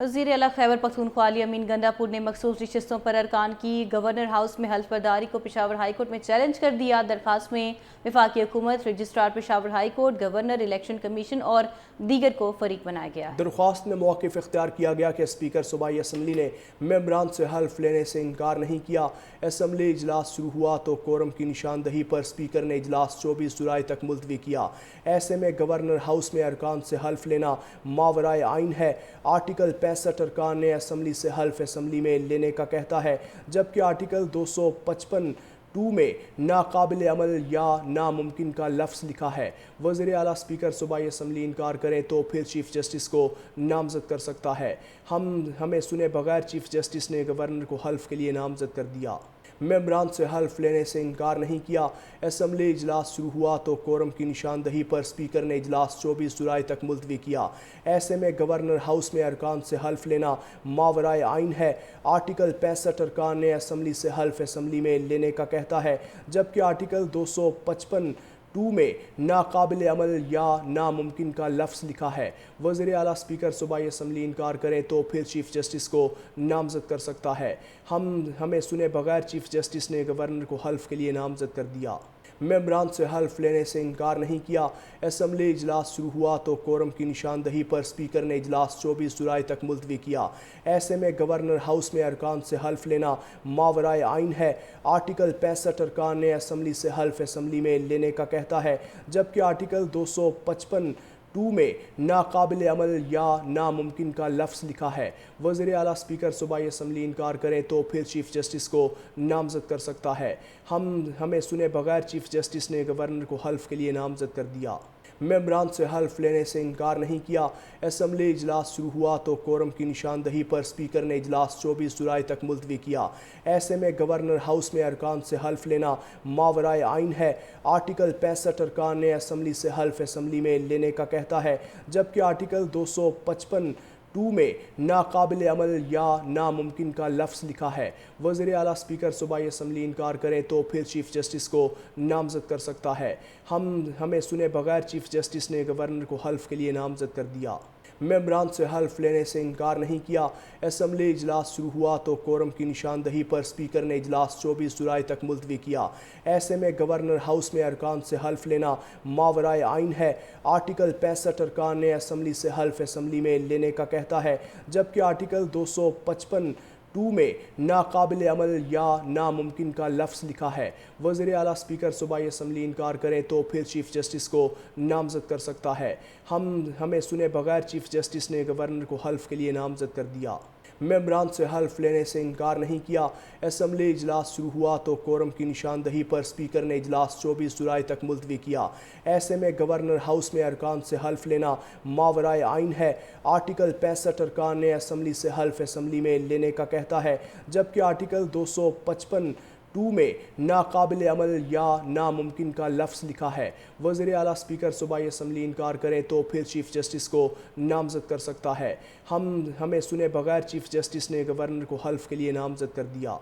وزیر اعلیٰ خیبر پختونخوا علی امین گنڈاپور نے مخصوص نشستوں پر ارکان کی گورنر ہاؤس میں حلف برداری کو پشاور ہائی کورٹ میں چیلنج کر دیا۔ درخواست میں وفاقی حکومت، registrar Peshawar high court, governor, election commission اور دیگر کو فریق بنایا گیا ہے۔ درخواست میں موقف اختیار کیا گیا کہ اسپیکر صوبائی اسمبلی نے ممبران سے حلف لینے سے انکار نہیں کیا۔ اسمبلی اجلاس شروع ہوا تو کورم کی نشاندہی پر اسپیکر نے اجلاس 24 جولائی تک ملتوی کیا۔ ایسے میں گورنر ہاؤس میں ارکان سے حلف لینا ماورائے آئین ہے۔ آرٹیکل 65 ارکان نے اسمبلی سے حلف اسمبلی میں لینے کا کہتا ہے، جبکہ آرٹیکل 255(2) میں ناقابل عمل یا ناممکن کا لفظ لکھا ہے۔ وزیر اعلیٰ اسپیکر صوبائی اسمبلی انکار کریں تو پھر چیف جسٹس کو نامزد کر سکتا ہے۔ ہمیں سنے بغیر چیف جسٹس نے گورنر کو حلف کے لیے نامزد کر دیا۔ ممبران سے حلف لینے سے انکار نہیں کیا۔ اسمبلی اجلاس شروع ہوا تو کورم کی نشاندہی پر اسپیکر نے اجلاس 24 جولائی تک ملتوی کیا۔ ایسے میں گورنر ہاؤس میں ارکان سے حلف لینا ماورائے آئین ہے۔ آرٹیکل 65 ارکان نے اسمبلی سے حلف اسمبلی میں لینے کا کہتا ہے، جبکہ آرٹیکل 255(2) میں ناقابل عمل یا ناممکن کا لفظ لکھا ہے۔ وزیر اعلیٰ اسپیکر صوبائی اسمبلی انکار کریں تو پھر چیف جسٹس کو نامزد کر سکتا ہے۔ ہمیں سنے بغیر چیف جسٹس نے گورنر کو حلف کے لیے نامزد کر دیا۔ ممبران سے حلف لینے سے انکار نہیں کیا۔ اسمبلی اجلاس شروع ہوا تو کورم کی نشاندہی پر اسپیکر نے اجلاس 24 جولائی تک ملتوی کیا۔ ایسے میں گورنر ہاؤس میں ارکان سے حلف لینا ماورائے آئین ہے۔ آرٹیکل 65 ارکان نے اسمبلی سے حلف اسمبلی میں لینے کا کہتا ہے، جبکہ آرٹیکل 255(2) میں ناقابل عمل یا ناممکن کا لفظ لکھا ہے۔ وزیر اعلیٰ اسپیکر صوبائی اسمبلی انکار کریں تو پھر چیف جسٹس کو نامزد کر سکتا ہے۔ ہمیں سنے بغیر چیف جسٹس نے گورنر کو حلف کے لیے نامزد کر دیا۔ ممبران سے حلف لینے سے انکار نہیں کیا۔ اسمبلی اجلاس شروع ہوا تو کورم کی نشاندہی پر اسپیکر نے اجلاس 24 جولائی تک ملتوی کیا۔ ایسے میں گورنر ہاؤس میں ارکان سے حلف لینا ماورائے آئین ہے۔ آرٹیکل 65 ارکان نے اسمبلی سے حلف اسمبلی میں لینے کا کہتا ہے، جبکہ آرٹیکل 255(2) میں ناقابل عمل یا ناممکن کا لفظ لکھا ہے۔ وزیر اعلیٰ اسپیکر صوبائی اسمبلی انکار کریں تو پھر چیف جسٹس کو نامزد کر سکتا ہے۔ ہمیں سنے بغیر چیف جسٹس نے گورنر کو حلف کے لیے نامزد کر دیا۔ ممبران سے حلف لینے سے انکار نہیں کیا۔ اسمبلی اجلاس شروع ہوا تو کورم کی نشاندہی پر اسپیکر نے اجلاس 24 جولائی تک ملتوی کیا۔ ایسے میں گورنر ہاؤس میں ارکان سے حلف لینا ماورائے آئین ہے۔ آرٹیکل 65 ارکان نے اسمبلی سے حلف اسمبلی میں لینے کا کہتا ہے، جبکہ آرٹیکل 255(2) میں ناقابل عمل یا ناممکن کا لفظ لکھا ہے۔ وزیر اعلیٰ اسپیکر صوبائی اسمبلی انکار کریں تو پھر چیف جسٹس کو نامزد کر سکتا ہے۔ ہمیں سنے بغیر چیف جسٹس نے گورنر کو حلف کے لیے نامزد کر دیا۔ ممبران سے حلف لینے سے انکار نہیں کیا۔ اسمبلی اجلاس شروع ہوا تو کورم کی نشاندہی پر اسپیکر نے اجلاس 24 جولائی تک ملتوی کیا۔ ایسے میں گورنر ہاؤس میں ارکان سے حلف لینا ماورائے آئین ہے۔ آرٹیکل 65 ارکان نے اسمبلی سے حلف اسمبلی میں لینے کا کہتا ہے، جبکہ آرٹیکل 255(2) میں ناقابل عمل یا ناممکن کا لفظ لکھا ہے۔ وزیر اعلیٰ اسپیکر صوبائی اسمبلی انکار کریں تو پھر چیف جسٹس کو نامزد کر سکتا ہے۔ ہمیں سنے بغیر چیف جسٹس نے گورنر کو حلف کے لیے نامزد کر دیا۔